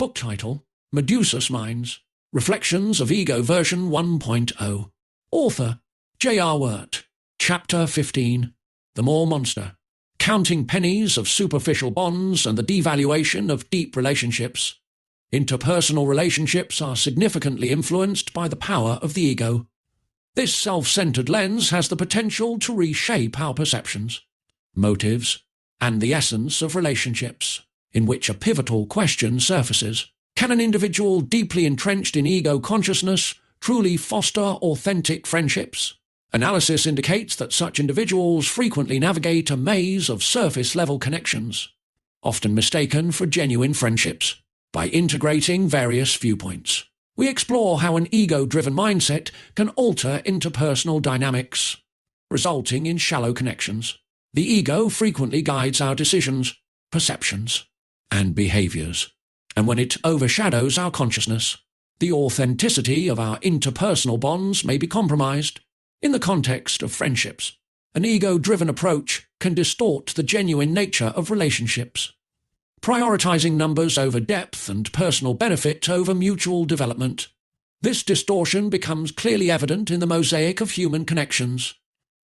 Book title: Madusa's Minds, Reflections of Ego version 1.0. Author: J.R. Wert. Chapter 15. The More Monster. Counting pennies of superficial bonds and the devaluation of deep relationships. Interpersonal relationships are significantly influenced by the power of the ego. This self-centered lens has the potential to reshape our perceptions, motives, and the essence of relationships, in which a pivotal question surfaces. Can an individual deeply entrenched in ego consciousness truly foster authentic friendships? Analysis indicates that such individuals frequently navigate a maze of surface-level connections, often mistaken for genuine friendships. By integrating various viewpoints, we explore how an ego-driven mindset can alter interpersonal dynamics, resulting in shallow connections. The ego frequently guides our decisions, perceptions, and behaviors, and when it overshadows our consciousness, the authenticity of our interpersonal bonds may be compromised. In the context of friendships, an ego-driven approach can distort the genuine nature of relationships, prioritizing numbers over depth and personal benefit over mutual development. This distortion becomes clearly evident in the mosaic of human connections.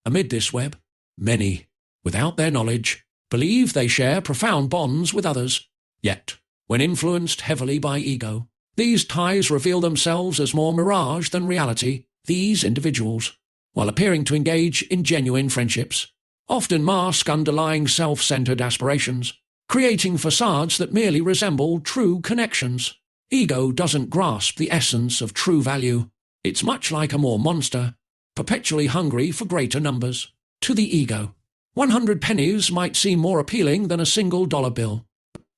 Amid this web, many, without their knowledge, believe they share profound bonds with others. Yet, when influenced heavily by ego, these ties reveal themselves as more mirage than reality. These individuals, while appearing to engage in genuine friendships, often mask underlying self-centered aspirations, creating facades that merely resemble true connections. Ego doesn't grasp the essence of true value. It's much like a more monster, perpetually hungry for greater numbers. To the ego, 100 pennies might seem more appealing than a single dollar bill.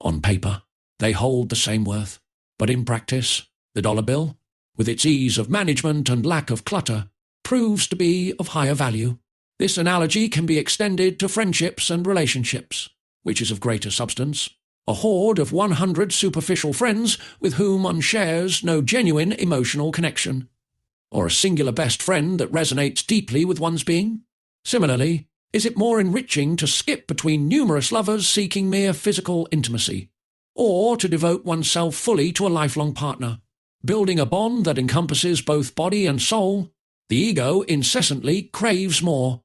On paper, they hold the same worth. But in practice, the dollar bill, with its ease of management and lack of clutter, proves to be of higher value. This analogy can be extended to friendships and relationships. Which is of greater substance? A horde of 100 superficial friends with whom one shares no genuine emotional connection, or a singular best friend that resonates deeply with one's being? Similarly, is it more enriching to skip between numerous lovers seeking mere physical intimacy, or to devote oneself fully to a lifelong partner, building a bond that encompasses both body and soul? The ego incessantly craves more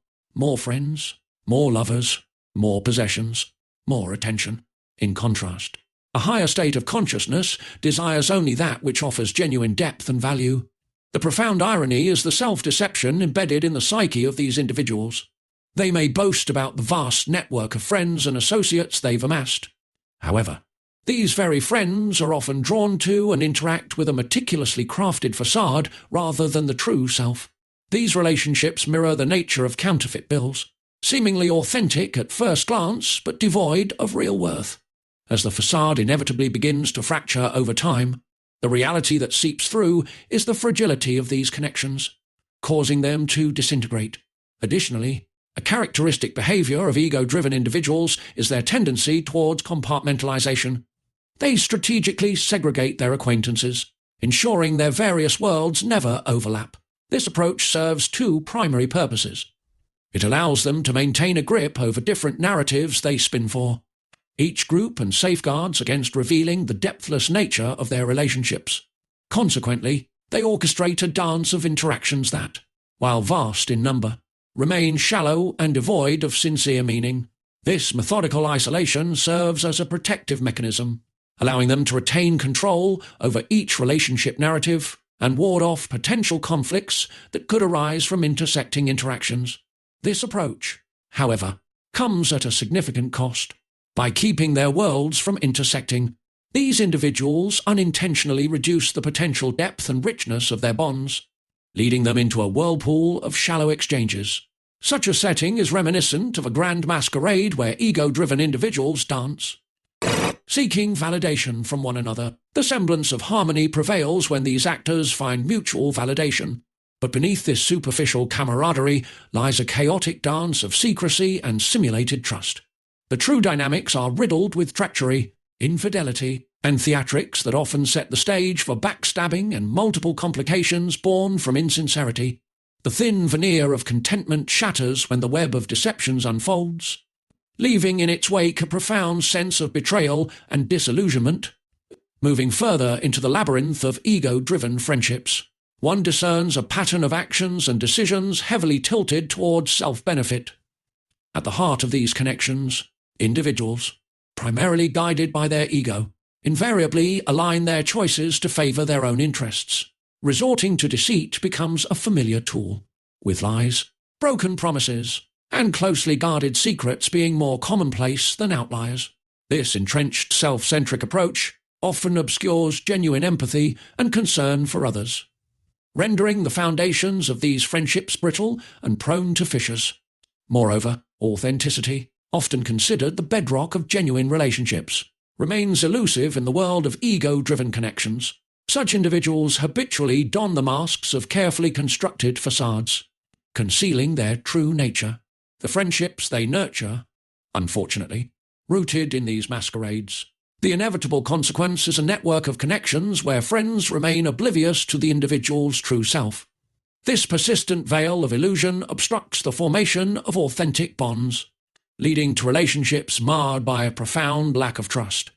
friends, more lovers, more possessions, more attention. In contrast, a higher state of consciousness desires only that which offers genuine depth and value. The profound irony is the self-deception embedded in the psyche of these individuals. They may boast about the vast network of friends and associates they've amassed. However, these very friends are often drawn to and interact with a meticulously crafted facade rather than the true self. These relationships mirror the nature of counterfeit bills, seemingly authentic at first glance but devoid of real worth. As the facade inevitably begins to fracture over time, the reality that seeps through is the fragility of these connections, causing them to disintegrate. Additionally, a characteristic behavior of ego-driven individuals is their tendency towards compartmentalization. They strategically segregate their acquaintances, ensuring their various worlds never overlap. This approach serves two primary purposes. It allows them to maintain a grip over different narratives they spin for each group and safeguards against revealing the depthless nature of their relationships. Consequently, they orchestrate a dance of interactions that, while vast in number, remain shallow and devoid of sincere meaning. This methodical isolation serves as a protective mechanism, allowing them to retain control over each relationship narrative and ward off potential conflicts that could arise from intersecting interactions. This approach, however, comes at a significant cost. By keeping their worlds from intersecting, these individuals unintentionally reduce the potential depth and richness of their bonds, leading them into a whirlpool of shallow exchanges. Such a setting is reminiscent of a grand masquerade where ego-driven individuals dance, seeking validation from one another. The semblance of harmony prevails when these actors find mutual validation. But beneath this superficial camaraderie lies a chaotic dance of secrecy and simulated trust. The true dynamics are riddled with treachery, infidelity, and theatrics that often set the stage for backstabbing and multiple complications born from insincerity. The thin veneer of contentment shatters when the web of deceptions unfolds, leaving in its wake a profound sense of betrayal and disillusionment. Moving further into the labyrinth of ego-driven friendships, one discerns a pattern of actions and decisions heavily tilted towards self-benefit. At the heart of these connections, individuals, primarily guided by their ego, invariably align their choices to favour their own interests. Resorting to deceit becomes a familiar tool, with lies, broken promises, and closely guarded secrets being more commonplace than outliers. This entrenched self-centric approach often obscures genuine empathy and concern for others, rendering the foundations of these friendships brittle and prone to fissures. Moreover, authenticity, often considered the bedrock of genuine relationships, remains elusive in the world of ego-driven connections. Such individuals habitually don the masks of carefully constructed facades, concealing their true nature. The friendships they nurture, unfortunately, rooted in these masquerades. The inevitable consequence is a network of connections where friends remain oblivious to the individual's true self. This persistent veil of illusion obstructs the formation of authentic bonds, leading to relationships marred by a profound lack of trust.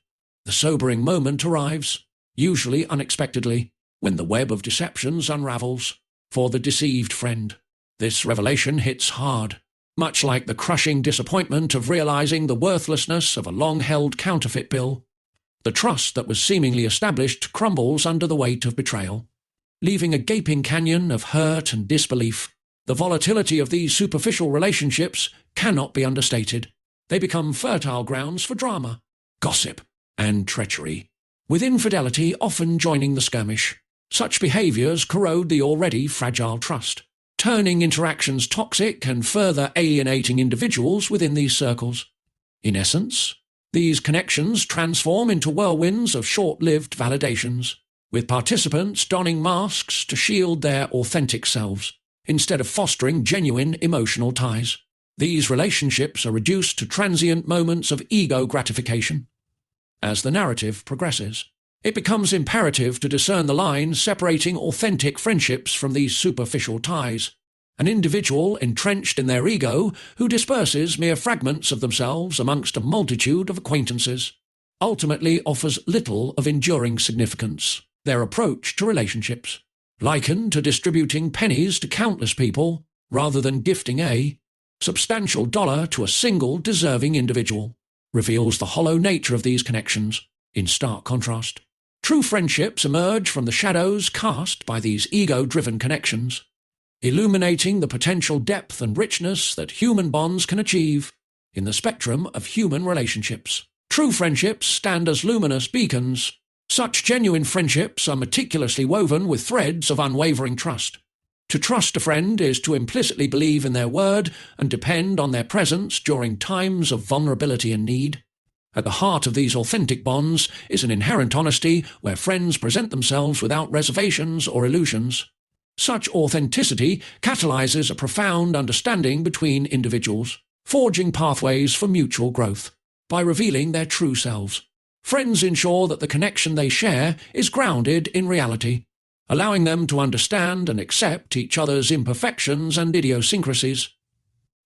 The sobering moment arrives, usually unexpectedly, when the web of deceptions unravels for the deceived friend. This revelation hits hard, much like the crushing disappointment of realizing the worthlessness of a long-held counterfeit bill. The trust that was seemingly established crumbles under the weight of betrayal, leaving a gaping canyon of hurt and disbelief. The volatility of these superficial relationships cannot be understated. They become fertile grounds for drama, gossip, and treachery, with infidelity often joining the skirmish. Such behaviours corrode the already fragile trust, turning interactions toxic and further alienating individuals within these circles. In essence, these connections transform into whirlwinds of short-lived validations, with participants donning masks to shield their authentic selves, instead of fostering genuine emotional ties. These relationships are reduced to transient moments of ego gratification. As the narrative progresses, it becomes imperative to discern the line separating authentic friendships from these superficial ties. An individual entrenched in their ego who disperses mere fragments of themselves amongst a multitude of acquaintances ultimately offers little of enduring significance. Their approach to relationships, likened to distributing pennies to countless people rather than gifting a substantial dollar to a single deserving individual, reveals the hollow nature of these connections. In stark contrast, true friendships emerge from the shadows cast by these ego-driven connections, illuminating the potential depth and richness that human bonds can achieve in the spectrum of human relationships. True friendships stand as luminous beacons. Such genuine friendships are meticulously woven with threads of unwavering trust. To trust a friend is to implicitly believe in their word and depend on their presence during times of vulnerability and need. At the heart of these authentic bonds is an inherent honesty where friends present themselves without reservations or illusions. Such authenticity catalyzes a profound understanding between individuals, forging pathways for mutual growth. By revealing their true selves, friends ensure that the connection they share is grounded in reality, allowing them to understand and accept each other's imperfections and idiosyncrasies.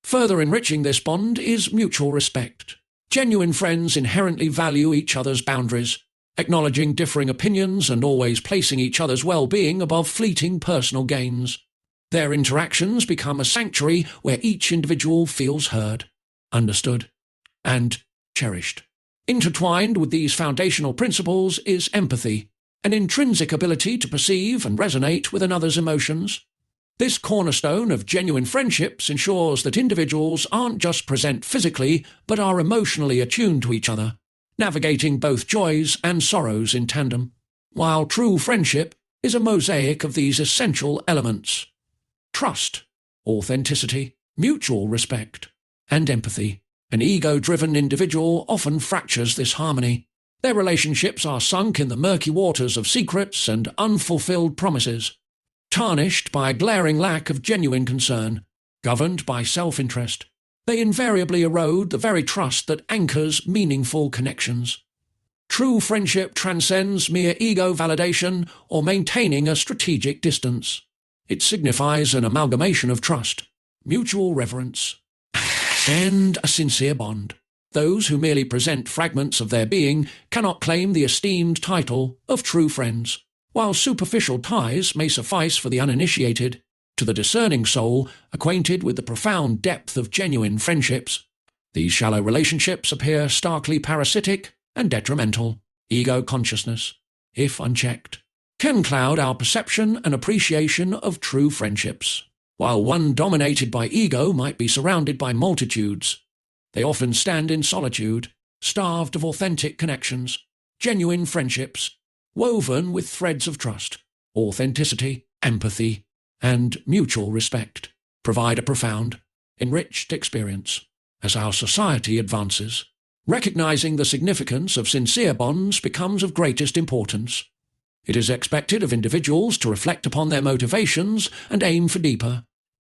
Further enriching this bond is mutual respect. Genuine friends inherently value each other's boundaries, acknowledging differing opinions and always placing each other's well-being above fleeting personal gains. Their interactions become a sanctuary where each individual feels heard, understood, and cherished. Intertwined with these foundational principles is empathy, an intrinsic ability to perceive and resonate with another's emotions. This cornerstone of genuine friendships ensures that individuals aren't just present physically, but are emotionally attuned to each other, navigating both joys and sorrows in tandem. While true friendship is a mosaic of these essential elements: trust, authenticity, mutual respect, and empathy. An ego-driven individual often fractures this harmony. Their relationships are sunk in the murky waters of secrets and unfulfilled promises, tarnished by a glaring lack of genuine concern, governed by self-interest. They invariably erode the very trust that anchors meaningful connections. True friendship transcends mere ego validation or maintaining a strategic distance. It signifies an amalgamation of trust, mutual reverence, and a sincere bond. Those who merely present fragments of their being cannot claim the esteemed title of true friends. While superficial ties may suffice for the uninitiated, to the discerning soul, acquainted with the profound depth of genuine friendships, these shallow relationships appear starkly parasitic and detrimental. Ego consciousness, if unchecked, can cloud our perception and appreciation of true friendships. While one dominated by ego might be surrounded by multitudes, they often stand in solitude, starved of authentic connections, genuine friendships, woven with threads of trust, authenticity, empathy, and mutual respect, provide a profound, enriched experience. As our society advances, recognizing the significance of sincere bonds becomes of greatest importance. It is expected of individuals to reflect upon their motivations and aim for deeper,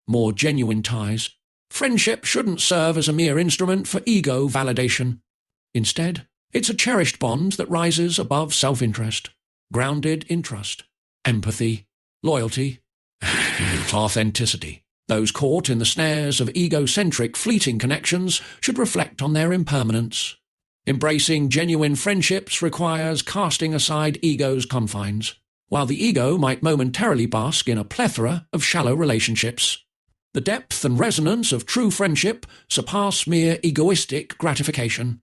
more genuine ties. Friendship shouldn't serve as a mere instrument for ego validation. Instead, it's a cherished bond that rises above self-interest, grounded in trust, empathy, loyalty, and authenticity. Those caught in the snares of egocentric, fleeting connections should reflect on their impermanence. Embracing genuine friendships requires casting aside ego's confines. While the ego might momentarily bask in a plethora of shallow relationships, the depth and resonance of true friendship surpass mere egoistic gratification.